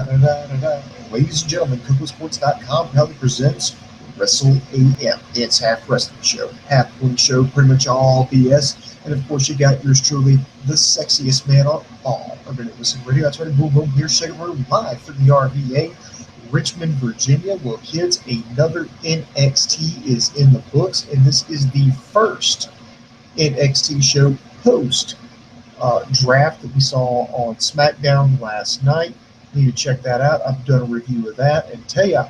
Ladies and gentlemen, KocoSports.com proudly presents Wrestle AM. It's half wrestling show, half wing show, pretty much all BS. And of course, you got yours truly, the sexiest man on all of Listen Radio. That's right, boom, boom, here, second room, live from the RVA, Richmond, Virginia. Well, kids, another NXT is in the books, and this is the first NXT show post draft that we saw on SmackDown last night. Need to check that out. I've done a review of that and tell you,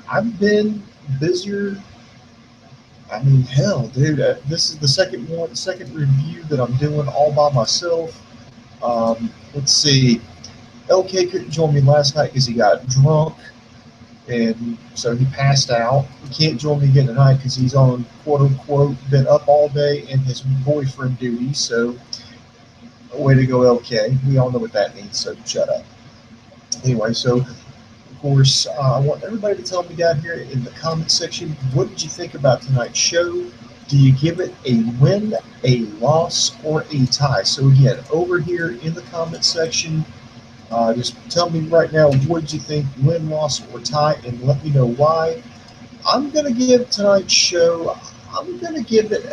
I've been busier. I mean, hell, dude, this is the second review that I'm doing all by myself. Let's see. LK couldn't join me last night because he got drunk, and so he passed out. He can't join me again tonight because he's on quote-unquote been up all day in his boyfriend duty. So, way to go, LK. We all know what that means, so shut up. Anyway, so, of course, I want everybody to tell me down here in the comment section, what did you think about tonight's show? Do you give it a win, a loss, or a tie? So, again, over here in the comment section, just tell me right now, what did you think, win, loss, or tie, and let me know why. I'm going to give tonight's show, I'm going to give it,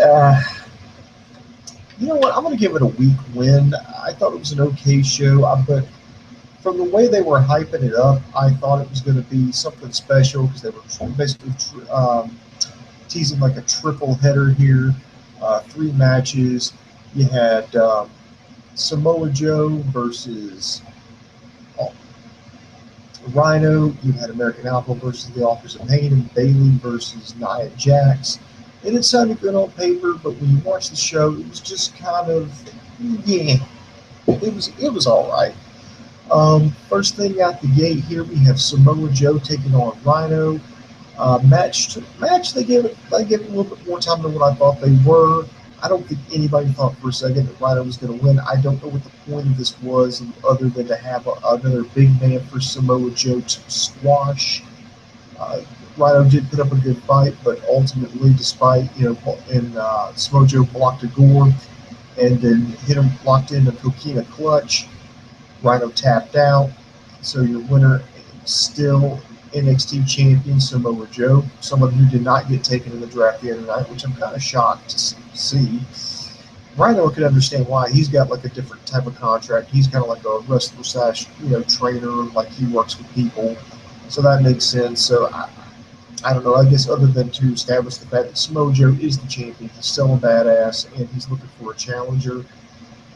you know what, I'm going to give it a weak win. I thought it was an okay show, but from the way they were hyping it up, I thought it was going to be something special because they were basically teasing like a triple header here, 3 matches. You had Samoa Joe versus Rhyno. You had American Alpha versus the Authors of Pain, and Bayley versus Nia Jax. And it sounded good on paper, but when you watch the show, it was just kind of, yeah, it was all right. First thing out the gate here, we have Samoa Joe taking on Rhyno. Match, they gave it a little bit more time than what I thought they were. I don't think anybody thought for a second that Rhyno was going to win. I don't know what the point of this was, other than to have another big man for Samoa Joe to squash. Rhyno did put up a good fight, but ultimately, despite, Samoa Joe blocked a gore and then hit him, locked in a coquina clutch. Rhyno tapped out. So your winner still NXT champion Samoa Joe, someone who did not get taken in the draft the other night, which I'm kind of shocked to see. Rhyno could understand why. He's got like a different type of contract. He's kind of like a wrestler / trainer, like he works with people. So that makes sense. So I don't know. I guess other than to establish the fact that Samoa Joe is the champion, he's still a badass, and he's looking for a challenger.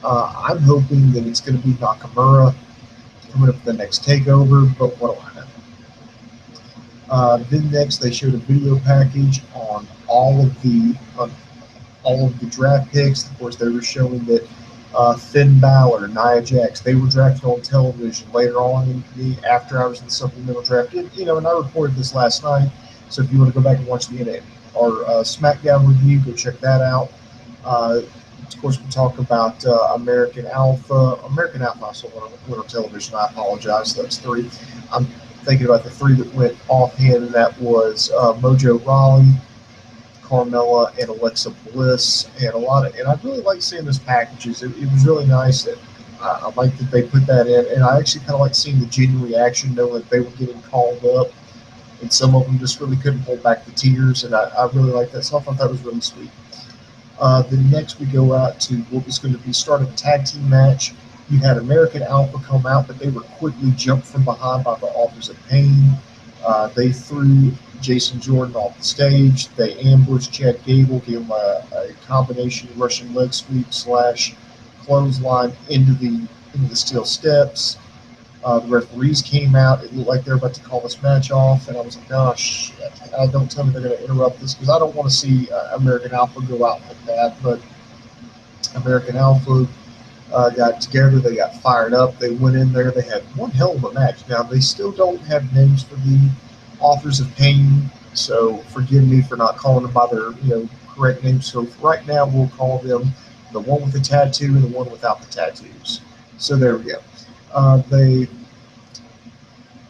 I'm hoping that it's going to be Nakamura coming up for the next takeover, but what do I know? Then next, they showed a video package on all of the draft picks. Of course, they were showing that Finn Balor, Nia Jax, they were drafted on television later on in the after hours of the supplemental draft. And I reported this last night, so if you want to go back and watch our SmackDown review, go check that out. Of course, we talk about American Alpha. American Alpha also went on television. I apologize. That's 3. I'm thinking about the 3 that went offhand, and that was Mojo Rawley, Carmella, and Alexa Bliss, and I really like seeing those packages. It was really nice that I like that they put that in, and I actually kind of like seeing the genuine reaction, knowing that they were getting called up, and some of them just really couldn't hold back the tears, and I really like that. So I thought that was really sweet. Then next we go out to what was going to be start of a tag team match. You had American Alpha come out, but they were quickly jumped from behind by the Authors of Pain. They threw Jason Jordan off the stage. They ambushed Chad Gable, gave him a combination Russian leg sweep / clothesline into the steel steps. The referees came out. It looked like they were about to call this match off, and I was like, oh, shit. Don't tell me they're going to interrupt this, because I don't want to see American Alpha go out like that. But American Alpha got together. They got fired up. They went in there. They had one hell of a match. Now, they still don't have names for the Authors of Pain, so forgive me for not calling them by their correct names. So right now, we'll call them the one with the tattoo and the one without the tattoos. So there we go.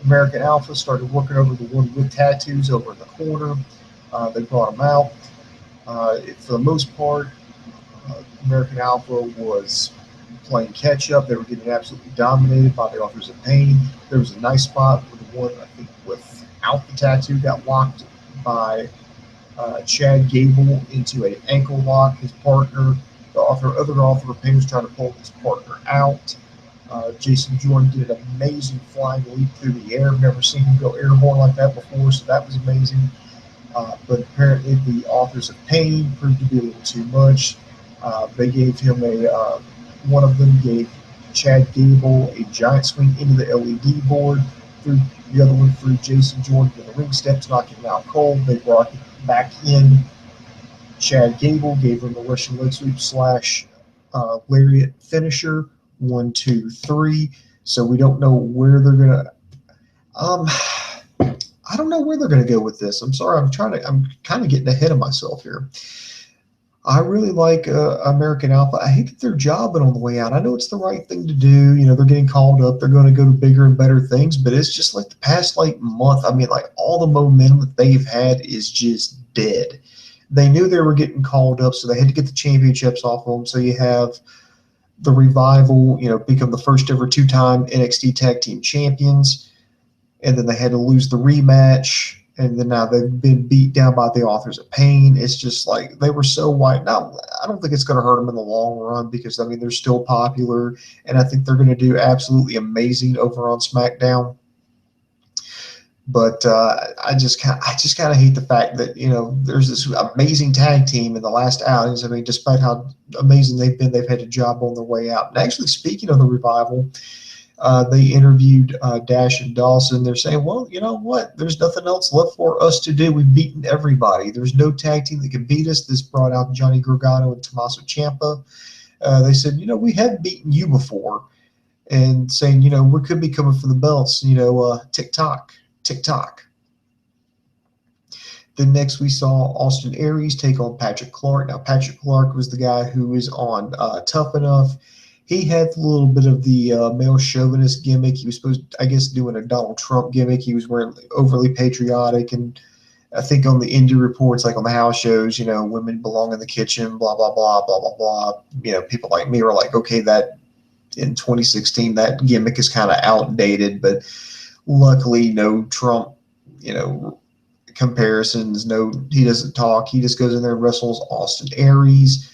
American Alpha started working over the one with tattoos over in the corner. They brought him out. For the most part, American Alpha was playing catch up. They were getting absolutely dominated by the Authors of Pain. There was a nice spot where the one, I think, without the tattoo got locked by Chad Gable into an ankle lock. His partner, the other Author of Pain, was trying to pull his partner out. Jason Jordan did an amazing flying leap through the air. I've never seen him go airborne like that before, so that was amazing. But apparently the Authors of Pain proved to be a little too much. They gave him one of them gave Chad Gable a giant swing into the LED board. The other one threw Jason Jordan to the ring steps, knocking him out cold. They brought him back in. Chad Gable gave him a Russian leg sweep / lariat finisher. 1, 2, 3. So we don't know where they're gonna. I don't know where they're gonna go with this. I'm sorry. I'm kind of getting ahead of myself here. I really like American Alpha. I hate that they're jobbing on the way out. I know it's the right thing to do. You know, they're getting called up. They're going to go to bigger and better things. But it's just like the past month. I mean, like all the momentum that they've had is just dead. They knew they were getting called up, so they had to get the championships off of them. So you have the Revival, become the first ever 2-time NXT Tag Team Champions. And then they had to lose the rematch. And then now they've been beat down by the Authors of Pain. It's just like they were so white. Now, I don't think it's going to hurt them in the long run because, I mean, they're still popular. And I think they're going to do absolutely amazing over on SmackDown. But I just kind of hate the fact that, there's this amazing tag team in the last outings. I mean, despite how amazing they've been, they've had to job on their way out. And actually, speaking of the Revival, they interviewed Dash and Dawson. They're saying, well, you know what? There's nothing else left for us to do. We've beaten everybody. There's no tag team that can beat us. This brought out Johnny Gargano and Tommaso Ciampa. They said, we have beaten you before. And saying, we could be coming for the belts. Tick-tock, tick-tock. Then next we saw Austin Aries take on Patrick Clark. Now, Patrick Clark was the guy who was on Tough Enough. He had a little bit of the male chauvinist gimmick. He was supposed to, I guess, doing a Donald Trump gimmick. He was wearing overly patriotic. And I think on the indie reports, like on the house shows, women belong in the kitchen, blah, blah, blah, blah, blah, blah. People like me were like, okay, that in 2016, that gimmick is kind of outdated. But luckily, no Trump, comparisons. No, he doesn't talk. He just goes in there and wrestles Austin Aries.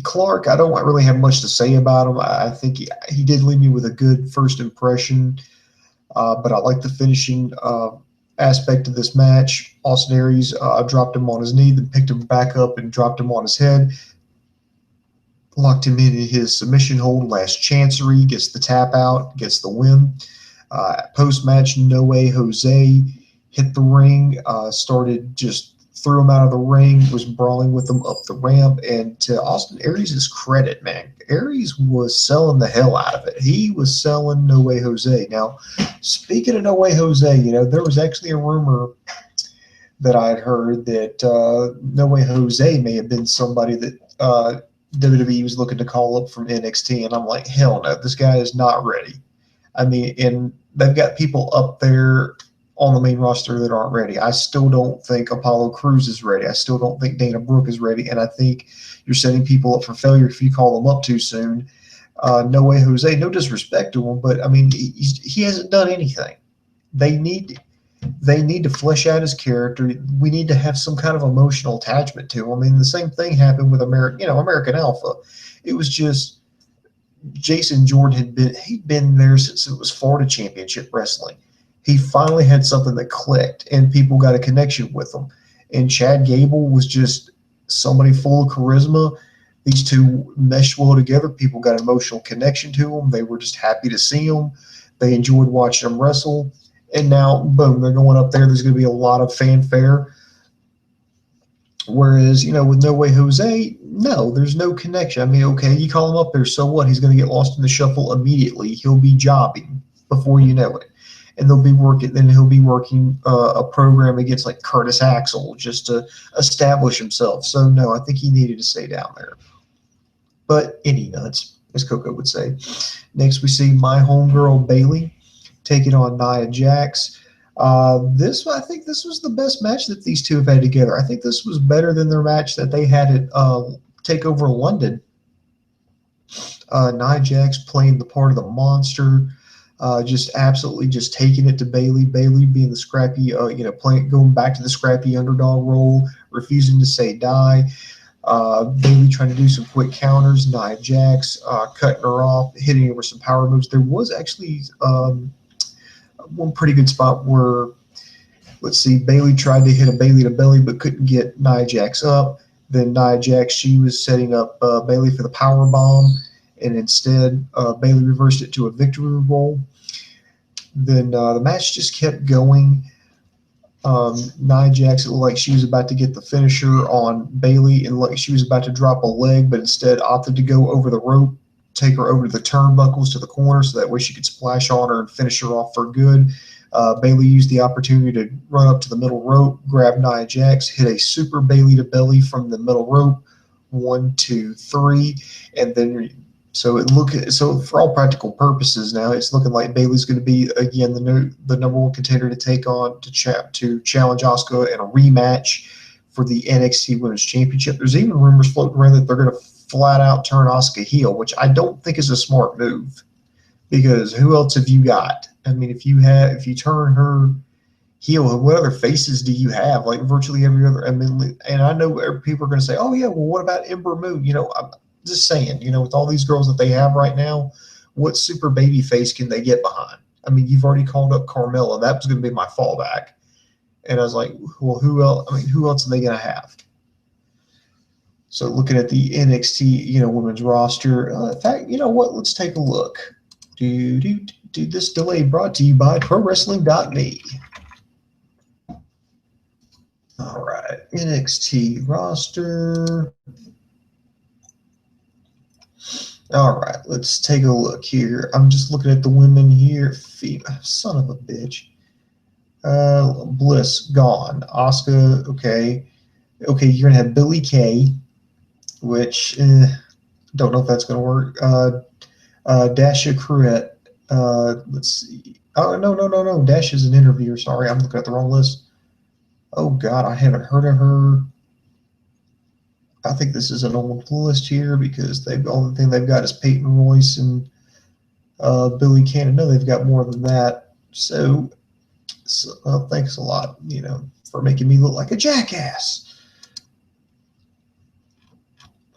Clark, I don't really have much to say about him. I think he did leave me with a good first impression, but I like the finishing aspect of this match. Austin Aries dropped him on his knee, then picked him back up and dropped him on his head, locked him in his submission hold. Last Chancery, gets the tap out, gets the win. Post-match, No Way Jose hit the ring, threw him out of the ring, was brawling with him up the ramp. And to Austin Aries' credit, man, Aries was selling the hell out of it. He was selling No Way Jose. Now, speaking of No Way Jose, there was actually a rumor that I had heard that No Way Jose may have been somebody that WWE was looking to call up from NXT. And I'm like, hell no, this guy is not ready. I mean, and they've got people up there on the main roster that aren't ready. I still don't think Apollo Crews is ready. I still don't think Dana Brooke is ready. And I think you're setting people up for failure if you call them up too soon. No Way Jose, no disrespect to him, but I mean, he hasn't done anything. They need to flesh out his character. We need to have some kind of emotional attachment to him. I mean, the same thing happened with American Alpha. It was just Jason Jordan he'd been there since it was Florida Championship Wrestling. He finally had something that clicked, and people got a connection with him. And Chad Gable was just somebody full of charisma. These two meshed well together. People got an emotional connection to him. They were just happy to see him. They enjoyed watching him wrestle. And now, boom, they're going up there. There's going to be a lot of fanfare. Whereas, with No Way Jose, no, there's no connection. I mean, okay, you call him up there, so what? He's going to get lost in the shuffle immediately. He'll be jobbing before you know it. And he'll be working a program against like Curtis Axel just to establish himself. So no, I think he needed to stay down there. But any nuts, as Coco would say. Next, we see my homegirl Bayley taking on Nia Jax. I think this was the best match that these two have had together. I think this was better than their match that they had at Takeover London. Nia Jax playing the part of the monster, just absolutely just taking it to Bayley. Bayley being the scrappy, going back to the scrappy underdog role, refusing to say die. Bayley trying to do some quick counters. Nia Jax cutting her off, hitting her with some power moves. There was actually one pretty good spot where, let's see, Bayley tried to hit a Bayley to belly but couldn't get Nia Jax up. Then Nia Jax, she was setting up Bayley for the power bomb, and instead Bayley reversed it to a victory roll. Then the match just kept going. Nia Jax, it looked like she was about to get the finisher on Bayley, and like she was about to drop a leg, but instead opted to go over the rope, take her over to the turnbuckles to the corner, so that way she could splash on her and finish her off for good. Bayley used the opportunity to run up to the middle rope, grab Nia Jax, hit a super Bayley to belly from the middle rope, 1, 2, 3, and then so for all practical purposes now it's looking like Bayley's going to be again the number one contender to take on to challenge Asuka in a rematch for the NXT Women's Championship. There's even rumors floating around that they're going to flat out turn Asuka heel, which I don't think is a smart move, because who else have you got? I mean, if you turn her heel, what other faces do you have? Like virtually every other. I mean, and I know people are going to say, "Oh yeah, well, what about Ember Moon?" I'm just saying, with all these girls that they have right now, what super baby face can they get behind? I mean, you've already called up Carmella. That was going to be my fallback, and I was like, well, who else? I mean, who else are they going to have? So looking at the NXT, women's roster. In fact, you know what? Let's take a look. This delay brought to you by ProWrestling.me. All right, NXT roster. All right, let's take a look here. I'm just looking at the women here. Son of a bitch. Bliss, gone. Asuka, okay. Okay, you're going to have Billie Kay, which don't know if that's going to work. Dasha Cruette. Let's see. Oh, no. Dash is an interviewer. Sorry, I'm looking at the wrong list. Oh, God, I haven't heard of her. I think this is an old list here because the only thing they've got is Peyton Royce and Billy Cannon. No, they've got more than that. So thanks a lot, for making me look like a jackass.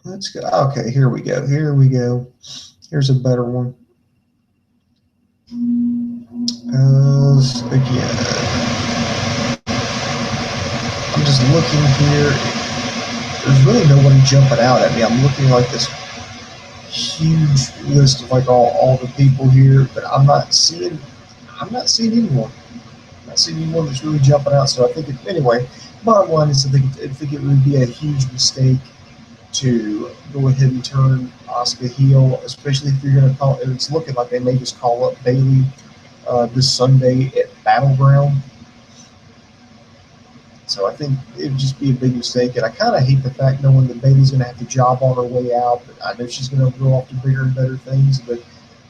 Let's go. Okay, here we go. Here's a better one. Again, I'm just looking here. There's really nobody jumping out at me. I'm looking like this huge list of like all the people here, but I'm not seeing anyone. I'm not seeing anyone that's really jumping out. So I think anyway, bottom line is I think it would be a huge mistake to go ahead and turn Asuka heel, especially if you're going to call. It's looking like they may just call up Bayley this Sunday at Battleground. So I think it would just be a big mistake, and I kind of hate the fact knowing that Bayley's going to have to job on her way out. But I know she's going to go off to bigger and better things. But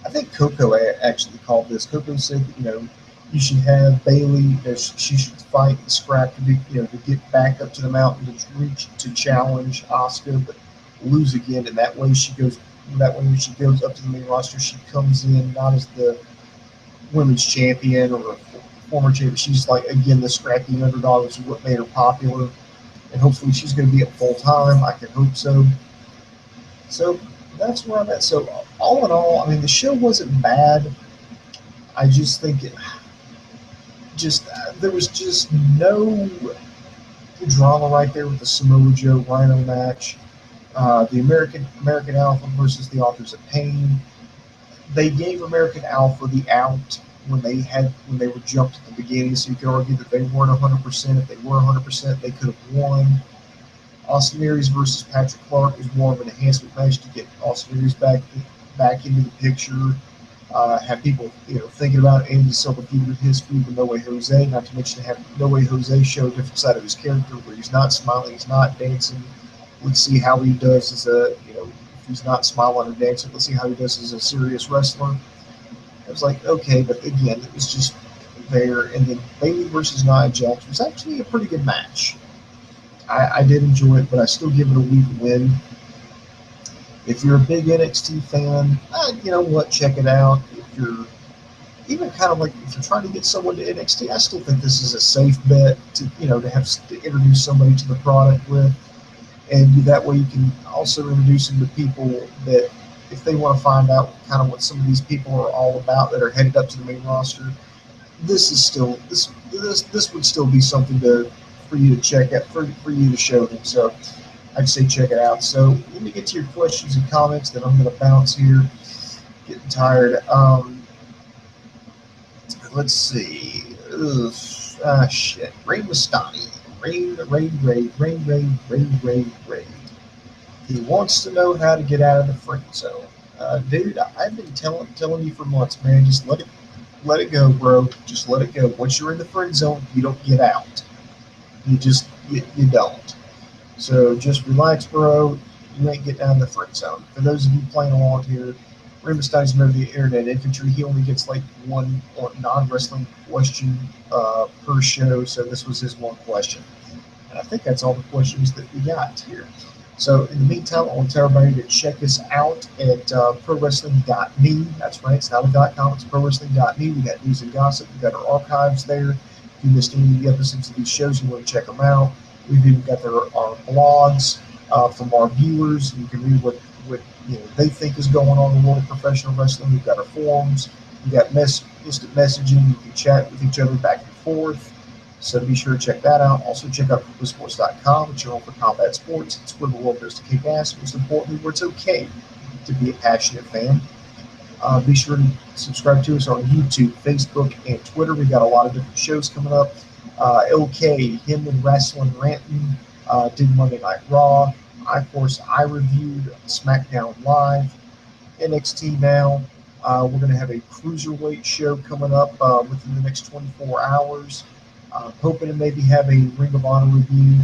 I think Coco actually called this. Coco said that, you should have Bayley. She should fight and scrap to get back up to the mountain to challenge Asuka, but lose again. And that way when she goes up to the main roster, she comes in not as the women's champion or a former champion. She's like, again, the scrappy underdog, which is what made her popular. And hopefully she's going to be at full time. I can hope so. So that's where I'm at. So all in all, I mean, the show wasn't bad. I just think there was just no drama right there with the Samoa Joe Rhyno match. The American Alpha versus the Authors of Pain. They gave American Alpha the out when they were jumped at the beginning, so you could argue that they weren't 100%. If they were 100%, they could have won. Austin Aries versus Patrick Clark is more of an enhancement match to get Austin Aries back into the picture. Have people thinking about Andy Silva feuding with his feud with No Way Jose, not to mention have No Way Jose show a different side of his character where he's not smiling, he's not dancing. Let's see how he does as if he's not smiling or dancing. Let's see how he does as a serious wrestler. I was like, okay, but again, it was just there. And then Bayley versus Nia Jax was actually a pretty good match. I did enjoy it, but I still give it a weak win. If you're a big NXT fan, you know what, check it out. If you're even kind of like, if you're trying to get someone to NXT, I still think this is a safe bet to, you know, to have to introduce somebody to the product with. And that way you can also introduce them to people that, if they want to find out kind of what some of these people are all about that are headed up to the main roster, this is still this would still be something for you to check out, for you to show them. So I'd say check it out. So let me get to your questions and comments. Then I'm going to bounce here. Getting tired. Let's see. Shit. Ray Mastani. Ray. He wants to know how to get out of the friend zone. Dude, I've been telling you for months, man. Just let it go, bro. Just let it go. Once you're in the friend zone, you don't get out. You don't. So just relax, bro. You ain't getting out of the friend zone. For those of you playing along here, Rey Mysterio's a member of the Internet Infantry. He only gets like one non-wrestling question per show, so this was his one question. And I think that's all the questions that we got here. So in the meantime, I want to tell everybody to check us out at prowrestling.me. That's right, it's not a .com, it's prowrestling.me. We got news and gossip. We got our archives there. If you missed any of the episodes of these shows, you want to check them out. We've even got our blogs from our viewers. You can read what they think is going on in the world of professional wrestling. We've got our forums. We've got instant messaging. You can chat with each other back and forth. So be sure to check that out. Also check out KocoSports.com. It's your home for combat sports. It's where the world goes to kick ass. Most importantly, where it's okay to be a passionate fan. Be sure to subscribe to us on YouTube, Facebook, and Twitter. We got a lot of different shows coming up. LK, him and Wrestling Ranting, did Monday Night Raw. Of course, I reviewed SmackDown Live, NXT now. We're going to have a Cruiserweight show coming up within the next 24 hours. Hoping to maybe have a Ring of Honor review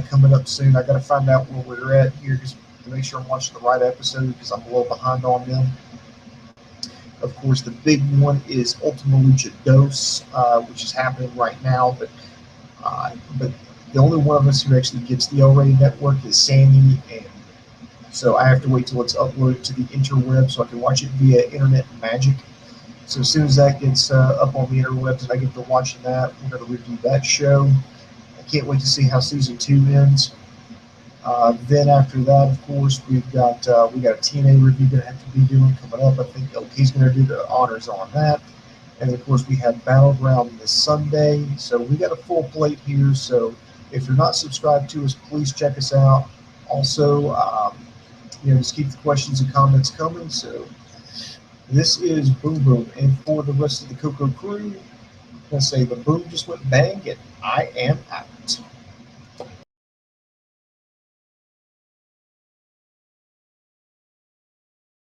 coming up soon. I got to find out where we're at here just to make sure I'm watching the right episode because I'm a little behind on them. Of course, the big one is Ultima Lucha Dos, which is happening right now. But the only one of us who actually gets the L-rated network is Sammy, and so I have to wait till it's uploaded to the interweb so I can watch it via internet magic. So as soon as that gets up on the interwebs and I get to watching that, we're going to review that show. I can't wait to see how season 2 ends. Then after that, of course, we got a TNA review going to have to be doing coming up. I think LK's going to do the honors on that. And then, of course, we have Battleground this Sunday. So we got a full plate here. So if you're not subscribed to us, please check us out. Also, just keep the questions and comments coming. So this is Boom Boom. And for the rest of the Coco crew, I'm going to say the boom just went bang and I am out.